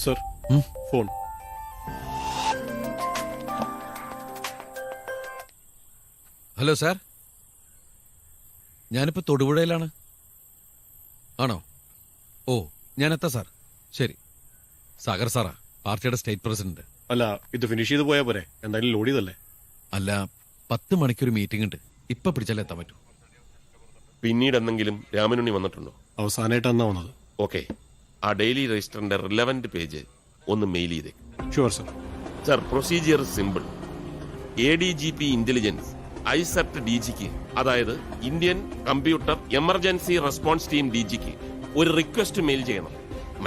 Sir, phone. Hello sir, ഞാനിപ്പോ തൊടുപുഴയിലാണ്. ആണോ? ഓ, ഞാനെത്താ sir. ശരി. സാഗർ സാറാ, പാർട്ടിയുടെ സ്റ്റേറ്റ് പ്രസിഡന്റ്. അല്ല, ഇത് ഫിനിഷ് ചെയ്ത് പോയാ പോരെ? എന്തായാലും ലോഡ് ചെയ്തല്ലേ. അല്ല, 10 മണിക്കൊരു മീറ്റിംഗ് ഉണ്ട്. ഇപ്പൊ പിടിച്ചാലേ എത്താൻ പറ്റൂ. പിന്നീട് എന്തെങ്കിലും രാമനുണ്ണി വന്നിട്ടുണ്ടോ? അവസാനമായിട്ട് എന്നാ വന്നത്? ഓക്കെ, ആ ഡെയിലി രജിസ്റ്ററിന്റെ റിലവന്റ് പേജ് ഒന്ന് മെയിൽ ചെയ്തേ. Sure sir. Sir, procedure simple. ADGP intelligence ICERT DGക്ക്, അതായത് Indian computer emergency response team DGക്ക് ഒരു റിക്വസ്റ്റ് മെയിൽ ചെയ്യണം.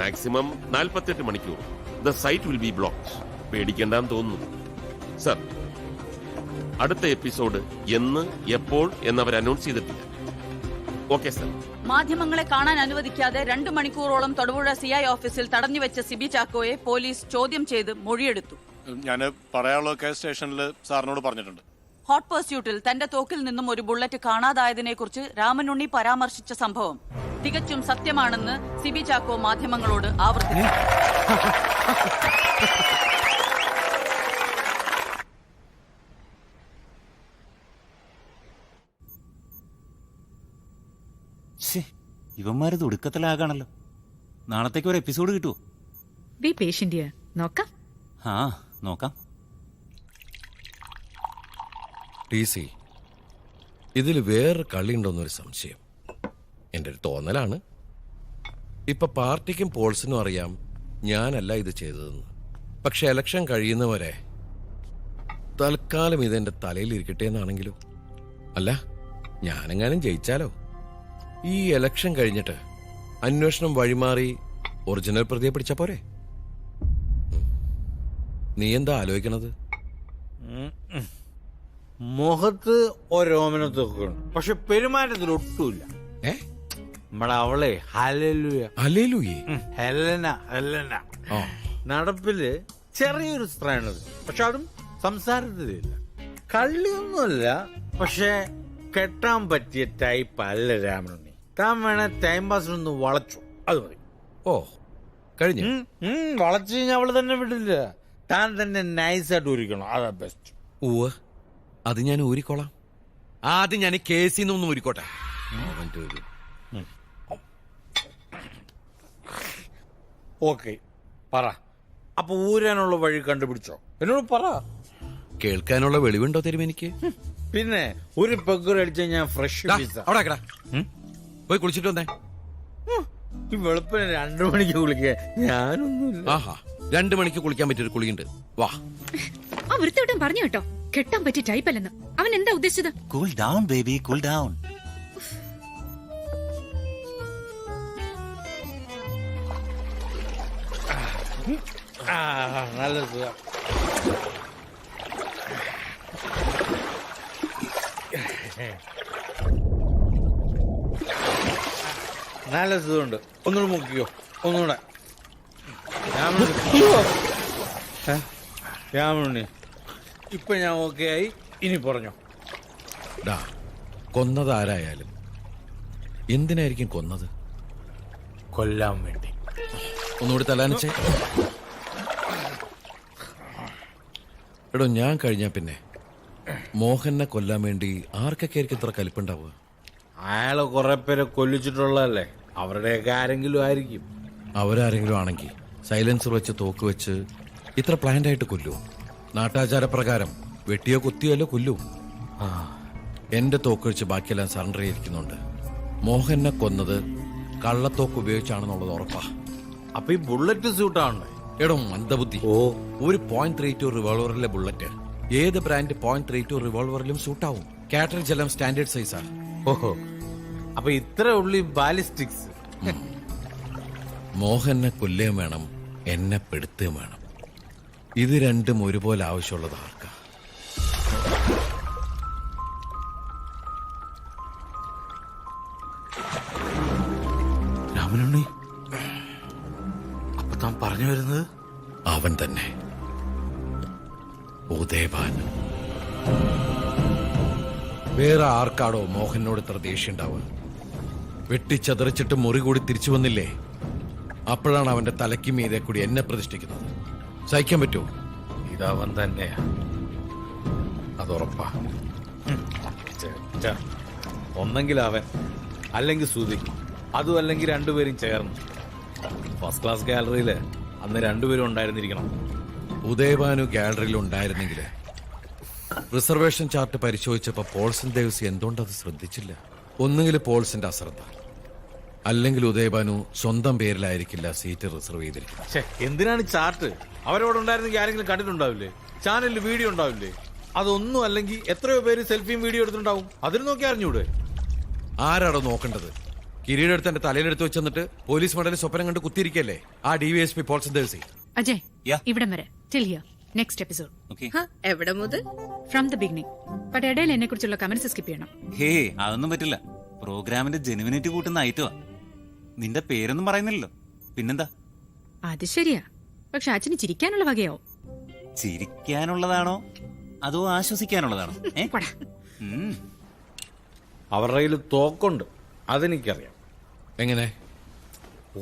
മാക്സിമം 48 മണിക്കൂർ. The site will be blocked. പേടിക്കേണ്ടെന്ന് തോന്നുന്നു. സർ, അടുത്ത എപ്പിസോഡ് എന്ന്, എപ്പോൾ എന്നവർ അനൗൺസ് ചെയ്തിട്ടില്ല. Okay sir. മാധ്യമങ്ങളെ കാണാൻ അനുവദിക്കാതെ 2 മണിക്കൂറോളം തൊടുപുഴ CI ഓഫീസിൽ തടഞ്ഞുവെച്ച സിബി ചാക്കോയെ പോലീസ് ചോദ്യം ചെയ്ത് മൊഴിയെടുത്തു. ഞാൻ പറയാനുള്ളതൊക്കെ സ്റ്റേഷനിൽ സാറിനോട് പറഞ്ഞിട്ടുണ്ട്. ഹോട്ട് പർസ്യൂട്ടിൽ തന്റെ തോക്കിൽ നിന്നും ഒരു ബുള്ളറ്റ് കാണാതായതിനെ കുറിച്ച് രാമനുണ്ണി പരാമർശിച്ച സംഭവം തികച്ചും സത്യമാണെന്ന് സിബി ചാക്കോ മാധ്യമങ്ങളോട് ആവർത്തിച്ചു. ഇവന്മാരത് ഒടുക്കത്തിലാകാണല്ലോ. നാളത്തേക്ക് ഒരു എപ്പിസോഡ് കിട്ടുമോ? B patient. നോക്കാം. ആ, നോക്കാം. TC, ഇതിൽ വേറെ കളിയുണ്ടോന്നൊരു സംശയം. എൻ്റെ ഒരു തോന്നലാണ്. ഇപ്പൊ പാർട്ടിക്കും പോൾസിനും അറിയാം ഞാനല്ല ഇത് ചെയ്തതെന്ന്. പക്ഷെ ഇലക്ഷൻ കഴിയുന്നവരെ തൽക്കാലം ഇതെന്റെ തലയിൽ ഇരിക്കട്ടെ എന്നാണെങ്കിലും. അല്ല, ഞാനെങ്ങാനും ജയിച്ചാലോ? ഈ ഇലക്ഷൻ കഴിഞ്ഞിട്ട് അന്വേഷണം വഴിമാറി ഒറിജിനൽ പ്രതിയെ പിടിച്ചാ പോരെ? നീ എന്താ ആലോചിക്കണത്? മുഖത്ത് ഒരോമനത്തൊക്കെ ഉണ്ട്, പക്ഷെ പെരുമാറ്റത്തിൽ ഒട്ടുമില്ല. നമ്മളെ അവളെ ഹെലന നടപ്പില് ചെറിയൊരു സ്ത്രീണത്, പക്ഷെ അതും സംസാരത്തിലില്ല. കള്ളിയൊന്നുമല്ല, പക്ഷെ കെട്ടാൻ പറ്റിയ ടൈപ്പ് അല്ല രാമനുണ്ണി. താൻ വേണേ ടൈം പാസിനൊന്ന് വളച്ചു, അത് മതി. ഓ, കഴിഞ്ഞു. വളച്ചു കഴിഞ്ഞാൽ അവള് തന്നെ വിടില്ല. താൻ തന്നെ നൈസായിട്ട് ഊരിക്കണം, അതാ ബെസ്റ്റ്. ഊവ്, അത് ഞാൻ ഊരിക്കോളാം. ആദ്യം ഞാൻ കേസിന്നൊന്നും ഊരിക്കോട്ടെ. ഓക്കെ, പറ. അപ്പൊ ഊരാനുള്ള വഴി കണ്ടുപിടിച്ചോ? എന്നോട് പറ. കേൾക്കാനുള്ള വെളിവുണ്ടോ തരും എനിക്ക്? പിന്നെ ഒരു പെഗ്ഗർ അടിച്ച ഞാൻ ഫ്രഷ് അവിടെ പോയി കുളിച്ചിട്ട് വന്നേ. ഈ വെളുപ്പിന് 2 മണിക്ക് കുളിക്കുക ഞാനൊന്നുമില്ല. ആഹാ, 2 മണിക്ക് കുളിക്കാൻ പറ്റിയൊരു കുളിയുണ്ട്. വാ. ആ വൃത്തിയോട്ടം പറഞ്ഞു കേട്ടോ, കെട്ടാൻ പറ്റിയ ടൈപ്പല്ലെന്ന്. അവൻ എന്താ ഉദ്ദേശിച്ചത്? Cool down baby, cool down. നല്ല സുഖം. നല്ല സുഖമുണ്ട്. ഒന്നുകൂടെ മുക്കിക്കോ, ഒന്നുകൂടെ. രാമനുണ്ണി, ഇപ്പൊ ഞാൻ ഓക്കെ ആയി. ഇനി പറഞ്ഞോ. കൊന്നത് ആരായാലും എന്തിനായിരിക്കും കൊന്നത്? കൊല്ലാൻ വേണ്ടി. ഒന്നുകൂടി തലാനിച്ചേ. എടോ, ഞാൻ കഴിഞ്ഞാ പിന്നെ മോഹനെ കൊല്ലാൻ വേണ്ടി ആർക്കൊക്കെ ആയിരിക്കും ഇത്ര കലിപ്പുണ്ടാവുക? അയാള് കുറെ പേരെ കൊല്ലിച്ചിട്ടുള്ളതല്ലേ, അവരുടെയൊക്കെ ആരെങ്കിലും ആയിരിക്കും. അവരാരെങ്കിലും ആണെങ്കിൽ സൈലൻസർ വെച്ച് തോക്ക് വെച്ച് ഇത്ര പ്ലാൻഡ് ആയിട്ട് കൊല്ലൂ? നാട്ടാചാരപ്രകാരം വെട്ടിയോ കുത്തിയോല്ലോ കൊല്ലൂ. എന്റെ തോക്ക് വെച്ച് ബാക്കിയെല്ലാം സറണ്ടർ ചെയ്തിരിക്കുന്നുണ്ട്. മോഹനെ കൊന്നത് കള്ളത്തോക്ക് ഉപയോഗിച്ചാണെന്നുള്ളത് ഉറപ്പാ. അപ്പൊ ഈ ബുള്ളറ്റ് സ്യൂട്ടാണ്? എടോ മന്ദബുദ്ധി, ഒരു .32 റിവോൾവറിലെ ബുള്ളറ്റ് ഏത് ബ്രാൻഡ് .32 റിവോൾവറിലും സൂട്ടാവും. കാറ്ററിജ് എല്ലാം സ്റ്റാൻഡേർഡ് സൈസാ. ഓഹോ, അപ്പൊ ഇത്ര ഉള്ളി ബാലിസ്റ്റിക്സ്. മോഹനെ കൊല്ലുകയും വേണം, എന്നെ പെടുത്തുകയും വേണം. ഇത് രണ്ടും ഒരുപോലെ ആവശ്യമുള്ളത് ആർക്കാ? രാമനുണ്ണി, അപ്പൊ താൻ പറഞ്ഞു വരുന്നത്? അവൻ തന്നെ, ഉദയഭാൻ. വേറെ ആർക്കാടോ മോഹനോട് ഇത്ര ദേഷ്യം ഉണ്ടാവുക? വെട്ടിച്ചതറിച്ചിട്ട് മുറി കൂടി തിരിച്ചു വന്നില്ലേ? അപ്പോഴാണ് അവന്റെ തലയ്ക്ക് മീതെ കൂടി എന്നെ പ്രതിഷ്ഠിക്കുന്നത്. സഹിക്കാൻ പറ്റുമോ? ഇതവൻ തന്നെയാ, അതുറപ്പാ. ഒന്നെങ്കിൽ അവൻ, അല്ലെങ്കിൽ സുധി, അതും അല്ലെങ്കിൽ രണ്ടുപേരും ചേർന്ന്. ഫസ്റ്റ് ക്ലാസ് ഗാലറിയില് അന്ന് രണ്ടുപേരും ഉണ്ടായിരുന്നിരിക്കണം. ഉദയഭാനു ഗാലറിയിൽ ഉണ്ടായിരുന്നെങ്കിൽ റിസർവേഷൻ ചാർട്ട് പരിശോധിച്ചപ്പോ പോൾസൺ ദേവസി എന്തുകൊണ്ടത് ശ്രദ്ധിച്ചില്ല? ഒന്നുകിൽ പോൾസിന്റെ അശ്രദ്ധ, അല്ലെങ്കിൽ ഉദയഭാനു സ്വന്തം പേരിലായിരിക്കില്ല സീറ്റ് റിസർവ് ചെയ്തിരിക്കുന്നത്. എന്തിനാണ് ചാർട്ട്? അവരോട് ഉണ്ടായിരുന്നെങ്കിൽ ആരെങ്കിലും കണ്ടിട്ടുണ്ടാവില്ലേ? ചാനലിൽ വീഡിയോ ഉണ്ടാവില്ലേ? അതൊന്നും അല്ലെങ്കിൽ എത്രയോ പേര് സെൽഫിയും വീഡിയോ എടുത്തിട്ടുണ്ടാവും. അതിന് നോക്കി അറിഞ്ഞൂടെ? ആരാടോ നോക്കേണ്ടത്? കിരീടെടുത്ത് എന്റെ തലയിലെടുത്ത് വെച്ചെന്നിട്ട് പോലീസ് മടലിൽ സ്വപ്നം കണ്ട് കുത്തിയിരിക്കല്ലേ ആ DVSP പോൾസൺ ദേവസി. അജയ്, Yeah. ഇവിടം വരെ. Till here. Next episode Okay. എവിടെ മുതൽ? From the beginning. ബട്ട് ഇടയിൽ എന്നെ കുറിച്ചുള്ള കമന്റ്സ് സ്കിപ്പ് ചെയ്യണം. ഹേ, അതൊന്നും പറ്റില്ല. പ്രോഗ്രാമിന്റെ ജെനുവിനിറ്റി കൂട്ടുന്ന ഐറ്റമാ. നിന്റെ പേരൊന്നും പറയുന്നില്ലല്ലോ, പിന്നെന്താ? അത് ശരിയാ, പക്ഷെ അച്ഛന് ചിരിക്കാനുള്ള വകയാവും. ചിരിക്കാനുള്ളതാണോ അതോ ആശ്വസിക്കാനുള്ളതാണോ? പോടാ. അവരുടെ കയ്യിൽ തോക്കുണ്ട്, അതെനിക്കറിയാം. എങ്ങനെ?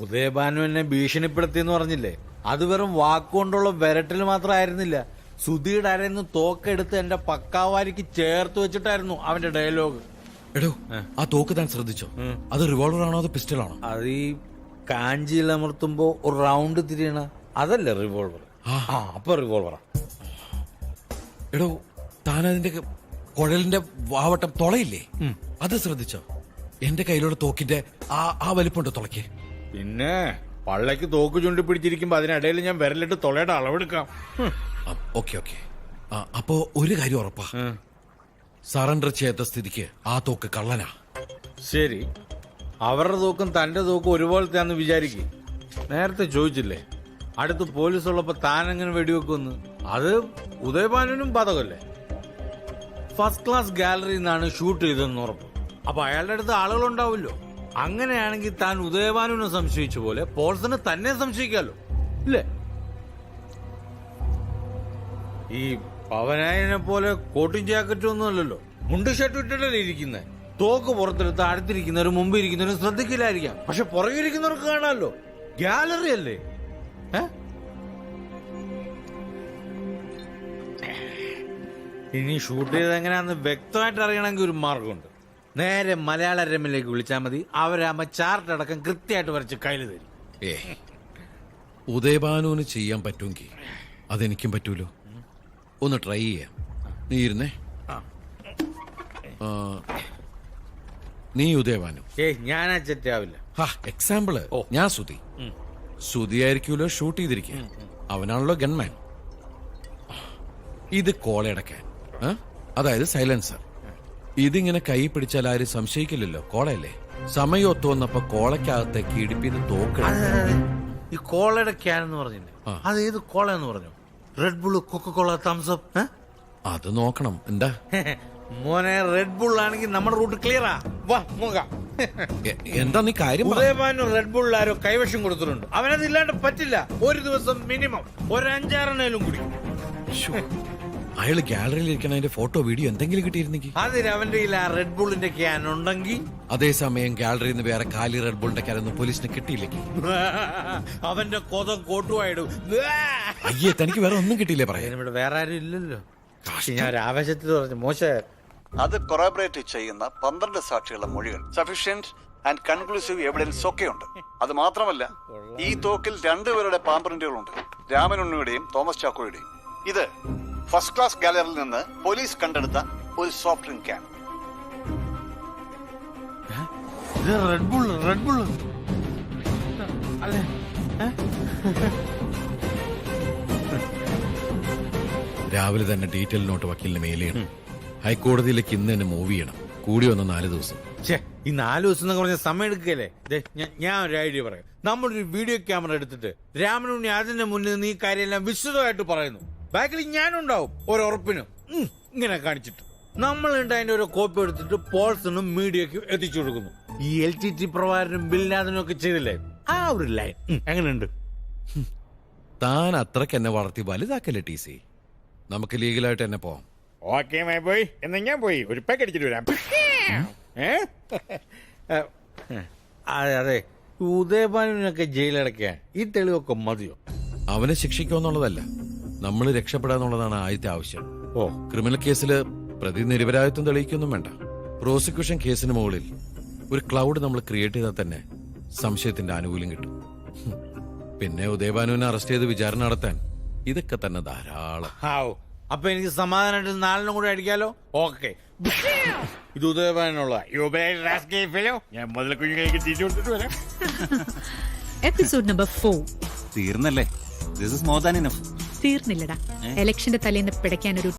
ഉദയഭാനു എന്നെ ഭീഷണിപ്പെടുത്തിയെന്ന് പറഞ്ഞില്ലേ? അത് വെറും വാക്കുകൊണ്ടുള്ള വിരട്ടൽ മാത്രമായിരുന്നില്ല. സുധിയുടെ അരന്ന് തോക്കെടുത്ത് എന്റെ പക്കാവാരിക്ക് ചേർത്ത് വെച്ചിട്ടായിരുന്നു അവന്റെ ഡയലോഗ്. എടോ, ആ തോക്ക് താൻ ശ്രദ്ധിച്ചോ? അത് റിവോൾവർ ആണോ അതോ പിസ്റ്റൾ ആണോ? അത് ഈ കാഞ്ചിയിൽ അമർത്തുമ്പോ ഒരു റൗണ്ട് തിരിയണ അതല്ലേ റിവോൾവർ? അപ്പൊ റിവോൾവറാ. എടോ, താൻ അതിന്റെ കുഴലിന്റെ വാവട്ടം തുളയില്ലേ, അത് ശ്രദ്ധിച്ചോ? എന്റെ കയ്യിലുള്ള തോക്കിന്റെ ആ വലിപ്പുണ്ടോ തുളയ്ക്ക്? പിന്നെ പള്ളക്ക് തോക്ക് ചൂണ്ടി പിടിച്ചിരിക്കുമ്പോ അതിനിടയിൽ ഞാൻ വിരലിട്ട് തുളയുടെ അളവെടുക്കാം. Okay okay. അപ്പോ ഒരു കാര്യം ഉറപ്പാ, സറണ്ടർ ചെയ്യാത്ത സ്ഥിതിക്ക് ആ തോക്ക് കള്ളനാ. ശരി, അവരുടെ തോക്കും തന്റെ തോക്കും ഒരുപോലത്തെയാന്ന് വിചാരിക്കും. നേരത്തെ ചോദിച്ചില്ലേ അടുത്ത് പോലീസ് ഉള്ളപ്പോ താൻ എങ്ങനെ വെടിവെക്കുമെന്ന്? അത് ഉദയഭാനുവിനും ബാധകല്ലേ? ഫസ്റ്റ് ക്ലാസ് ഗാലറിയിൽ നിന്നാണ് ഷൂട്ട് ചെയ്തതെന്ന് ഉറപ്പ്. അപ്പൊ അയാളുടെ അടുത്ത് ആളുകളുണ്ടാവില്ലോ. അങ്ങനെയാണെങ്കിൽ താൻ ഉദയഭാനുവിനെ സംശയിച്ച പോലെ പോൾസനെ തന്നെ സംശയിക്കാലോ, ഇല്ലേ? ഈ പവനായനെ പോലെ കോട്ടും ജാക്കറ്റും ഒന്നും അല്ലല്ലോ, മുണ്ട് ഷർട്ട് ഇട്ടിട്ടല്ലേ ഇരിക്കുന്നത്. തോക്ക് പുറത്തെടുത്ത് അടുത്തിരിക്കുന്നവരും മുമ്പ് ഇരിക്കുന്നവരും ശ്രദ്ധിക്കില്ലായിരിക്കാം, പക്ഷെ പുറകിരിക്കുന്നവർക്ക് കാണാമല്ലോ. ഗാലറി അല്ലേ? ഇനി ഷൂട്ട് ചെയ്ത് എങ്ങനെയാന്ന് വ്യക്തമായിട്ട് അറിയണമെങ്കിൽ ഒരു മാർഗമുണ്ട്. നേരെ മലയാള രമ്യയിലേക്ക് വിളിച്ചാൽ മതി. അവരാകുമ്പോ ചാർട്ട് അടക്കം കൃത്യമായിട്ട് വരച്ച് കയ്യിൽ തരും. ഉദയഭാനുവിന് ചെയ്യാൻ പറ്റുമെങ്കിൽ അതെനിക്കും പറ്റൂലോ. ഒന്ന് ട്രൈ ചെയ്യാം. നീ ഇരുന്നേ. നീ ഉദയഭാനു. ഞാനാ ചെറ്റാവില്ല. എക്സാമ്പിള് ഞാൻ സുധി. സുധി ആയിരിക്കൂലോ ഷൂട്ട് ചെയ്തിരിക്കുക, അവനാണല്ലോ ഗൺമാൻ. ഇത് കോളയടക്കാൻ, അതായത് സൈലൻസർ. ഇതിങ്ങനെ കൈ പിടിച്ചാൽ ആരും സംശയിക്കില്ലല്ലോ, കോളയല്ലേ. സമയം ഒത്തു വന്നപ്പോ കോളയ്ക്കകത്തേക്ക് ഇടിപ്പിന്ന് തോക്ക്. ഈ കോളയുടെ ക്യാൻ എന്ന് പറഞ്ഞില്ലേ, അത് ഏത് കോള എന്ന് പറഞ്ഞു? Red bull, Coca Cola, thumbs up? അത് നോക്കണം. എന്താ മോനെ, റെഡ് ബുൾ ആണെങ്കിൽ നമ്മുടെ റൂട്ട് ക്ലിയറാ. വാ നോക്കാം. എന്താ നീ കാര്യം? ഉദയഭാനു റെഡ് ബുൾ ആരോ കൈവശം കൊടുത്തിട്ടുണ്ട്. അവനത് ഇല്ലാണ്ട് പറ്റില്ല. ഒരു ദിവസം മിനിമം ഒരു 5-6 കുടിക്കും. അയാള് ഗാലറിയിൽ ഇരിക്കണതിന്റെ ഫോട്ടോ വീഡിയോ എന്തെങ്കിലും കിട്ടിയിരുന്നെങ്കിൽ. അതിന് അവന്റെ കയ്യിൽ ആ റെഡ് ബുള്ളിന്റെ ക്യാൻ ഉണ്ടെങ്കിൽ. അതേസമയം ഗാലറിയിൽ നിന്ന് വേറെ കാലി റെഡ് ബുള്ളിന്റെ ക്യാനൊന്നും പോലീസിന് കിട്ടിയില്ലെങ്കിൽ അവന്റെ കൊതം കോട്ടുവായിടും. അയ്യേ, തനിക്ക് വേറെ ഒന്നും കിട്ടിയില്ലേ പറയാൻ? ഇവിടെ വേറെ ആരും ഇല്ലല്ലോ. ഞാൻ ഒരു ആവേശത്തിൽ പറഞ്ഞു മോശ. അത് കൊറാബറേറ്റ് ചെയ്യുന്ന 12 സാക്ഷികളുടെ മൊഴികൾ സഫീഷ്യന്റ് ആൻഡ് കൺക്ലൂസീവ് എവിഡൻസ് ഒക്കെയുണ്ട്. അത് മാത്രമല്ല, ഈ തോക്കിൽ 2 പേരുടെ പാമ്പറിന്റുകളുണ്ട്, രാമനുണ്ണിയുടെയും തോമസ് ചാക്കോയുടെയും. ഇത് ഫസ്റ്റ് ക്ലാസ് ഗാലറിയിൽ നിന്ന് പോലീസ് കണ്ടെടുത്ത ഒരു soft drink can. Red bull, red bull അല്ലേ? രാവിലെ തന്നെ ഡീറ്റെയിൽ നോട്ട് വക്കീലിന് മെയിൽ ചെയ്യണം. ഹൈക്കോടതിയിലേക്ക് ഇന്ന് തന്നെ മൂവ് ചെയ്യണം. കൂടി വന്ന 4 ദിവസം. ഈ 4 ദിവസം എന്നൊക്കെ പറഞ്ഞ സമയം എടുക്കല്ലേ? ഞാൻ ഒരു ഐഡിയ പറയാം. നമ്മളൊരു വീഡിയോ ക്യാമറ എടുത്തിട്ട് രാമനുണ്ണി അതിന്റെ മുന്നിൽ നിന്ന് ഈ കാര്യമെല്ലാം വിശദമായിട്ട് പറയുന്നു. ബാക്കിൽ ഞാനുണ്ടാവും ഒരുറപ്പിനും. ഇങ്ങനെ കാണിച്ചിട്ട് നമ്മൾ അതിന്റെ ഒരു കോപ്പി എടുത്തിട്ട് പോൾസിനും മീഡിയക്കും എത്തിച്ചു കൊടുക്കുന്നു. ഈ LTT പ്രകാരം ബില്ലാതിനും ഒക്കെ ചെയ്തില്ലേ, ആ ഒരു ലൈൻ എങ്ങനെയുണ്ട്? താൻ അത്രക്ക് എന്നെ വളർത്തി വലുതാക്കല്ലേ TC. നമുക്ക് ലീഗലായിട്ട് തന്നെ പോവാം. ഓക്കെ പോയി എന്നാ ഞാൻ പോയി ഒരു പാക്ക് അടിച്ചിട്ട് വരാം. അതെ, ഉദയഭാനുവിനൊക്കെ ജയിലടയ്ക്കാൻ ഈ തെളിവൊക്കെ മതിയോ? അവനെ ശിക്ഷിക്കുമെന്നുള്ളതല്ല, നമ്മൾ രക്ഷപ്പെടാന്നുള്ളതാണ് ആദ്യത്തെ ആവശ്യം. ഓ, ക്രിമിനൽ കേസിൽ പ്രതി നിരപരാധിത്വം തെളിയിക്കൊന്നും വേണ്ട. പ്രോസിക്യൂഷൻ കേസിന് മുകളിൽ ഒരു ക്ലൗഡ് നമ്മൾ ക്രിയേറ്റ് ചെയ്താൽ തന്നെ സംശയത്തിന്റെ ആനുകൂല്യം കിട്ടും. പിന്നെ ഉദയഭാനുവിനെ അറസ്റ്റ് ചെയ്ത് വിചാരണ നടത്താൻ ഇതൊക്കെ തന്നെ ധാരാളം. ഹാവ്, അപ്പൊ എനിക്ക് സമാധാനമായിട്ട് 4 കൂടെ അടിക്കാലോ? ഓക്കെ, ഇത് ഉദയഭാനുള്ള ഞാൻ മുതൽ കുഞ്ഞുങ്ങൾക്ക് തിരിച്ചു കൊടുത്തിട്ട് വരാം. എപ്പിസോഡ് നമ്പർ 4 തീർന്നല്ലേ? This is more than enough. തീർന്നില്ലടാ. ഇലക്ഷന്റെ തലേന്ന് പിടയ്ക്കാൻ ഒരു